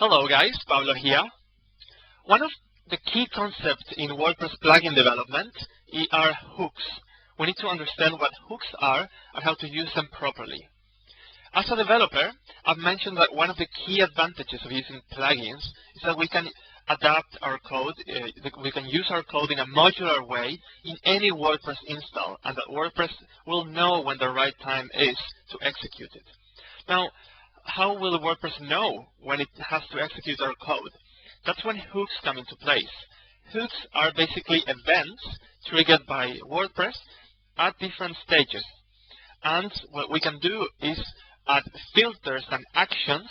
Hello guys, Pablo here. One of the key concepts in WordPress plugin development are hooks. We need to understand what hooks are and how to use them properly. As a developer, I've mentioned that one of the key advantages of using plugins is that we can adapt our code, we can use our code in a modular way in any WordPress install, and that WordPress will know when the right time is to execute it. Now, how will WordPress know when it has to execute our code? That's when hooks come into place. Hooks are basically events triggered by WordPress at different stages. And what we can do is add filters and actions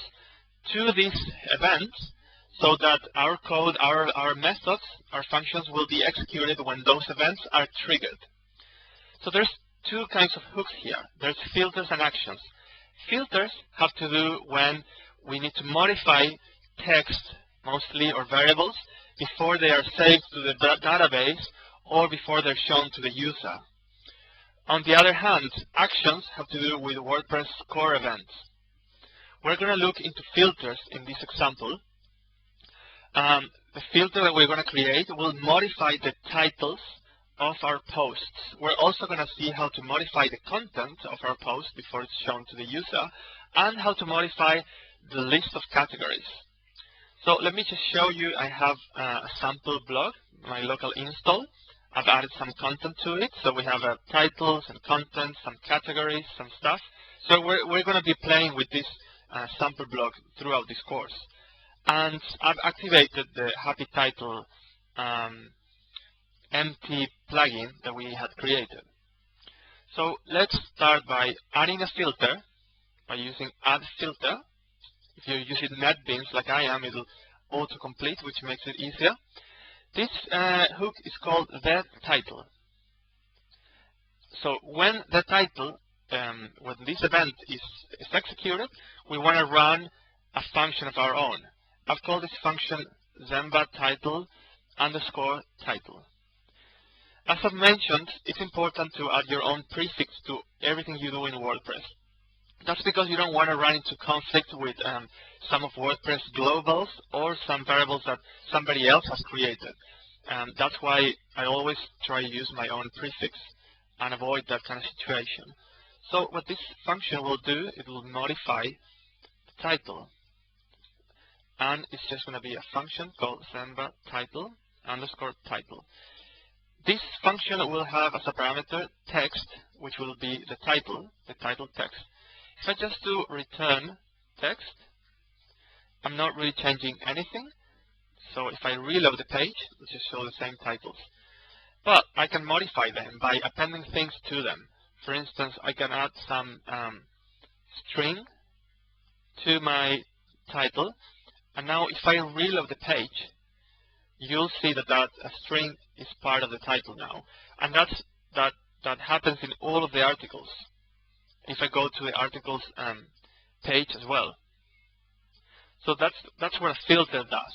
to these events so that our code, our methods, our functions will be executed when those events are triggered. So there's two kinds of hooks here. There's filters and actions. Filters have to do when we need to modify text, mostly, or variables, before they are saved to the database or before they're shown to the user. On the other hand, actions have to do with WordPress core events. We're going to look into filters in this example. The filter that we're going to create will modify the titles of our posts. We're also going to see how to modify the content of our post before it's shown to the user, and how to modify the list of categories. So let me just show you. I have a sample blog, my local install. I've added some content to it. So we have titles and content, some categories, some stuff. So we're going to be playing with this sample blog throughout this course. And I've activated the Happy Title empty plugin that we had created. So let's start by adding a filter by using add filter. If you're using NetBeans like I am, it'll autocomplete, which makes it easier. This hook is called the title. So when the title, when this event is executed, we want to run a function of our own. I've called this function Zenva title _ title. As I've mentioned, it's important to add your own prefix to everything you do in WordPress. That's because you don't want to run into conflict with some of WordPress globals or some variables that somebody else has created. That's why I always try to use my own prefix and avoid that kind of situation. So what this function will do, it will modify the title. And it's just going to be a function called Zenva title _ title. This function will have as a parameter text, which will be the title text. If I just do return text, I'm not really changing anything. So if I reload the page, it'll just show the same titles. But I can modify them by appending things to them. For instance, I can add some string to my title. And now if I reload the page, you'll see that a string is part of the title now. And that happens in all of the articles. If I go to the articles page as well. So that's what a filter does.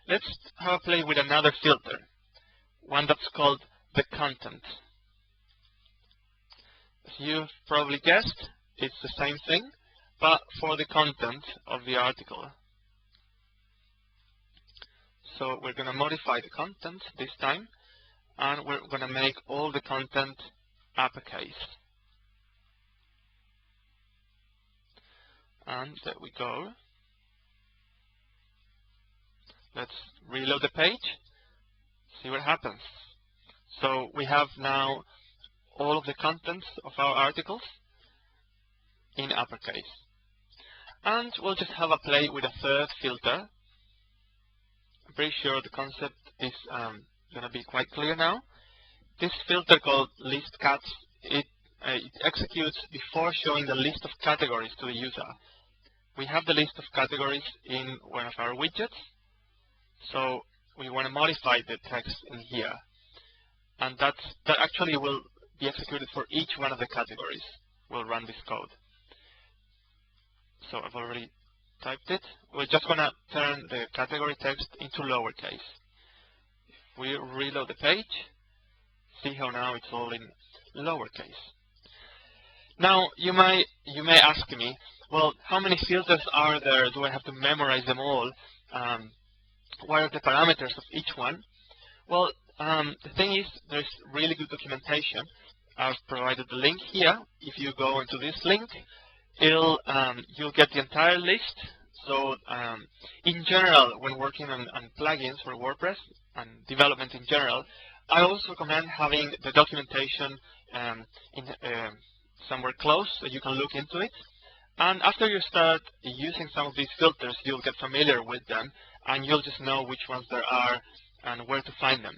Let's have a play with another filter, one that's called the content. As you've probably guessed, it's the same thing, but for the content of the article. So we're going to modify the content this time, and we're going to make all the content uppercase. And there we go. Let's reload the page, see what happens. So we have now all of the contents of our articles in uppercase. And we'll just have a play with a third filter. I'm pretty sure the concept is going to be quite clear now. This filter called list cats, it executes before showing the list of categories to the user. We have the list of categories in one of our widgets, so we want to modify the text in here. And that actually will be executed for each one of the categories. We'll run this code. So I've already typed it. We're just going to turn the category text into lowercase. If we reload the page, see how now it's all in lowercase. Now you may ask me, Well, how many filters are there? Do I have to memorize them all? What are the parameters of each one? Well, the thing is, there's really good documentation. I've provided the link here. If you go into this link, you'll get the entire list. So in general, when working on plugins for WordPress and development in general, I also recommend having the documentation somewhere close so you can look into it. And after you start using some of these filters, you'll get familiar with them, and you'll just know which ones there are and where to find them.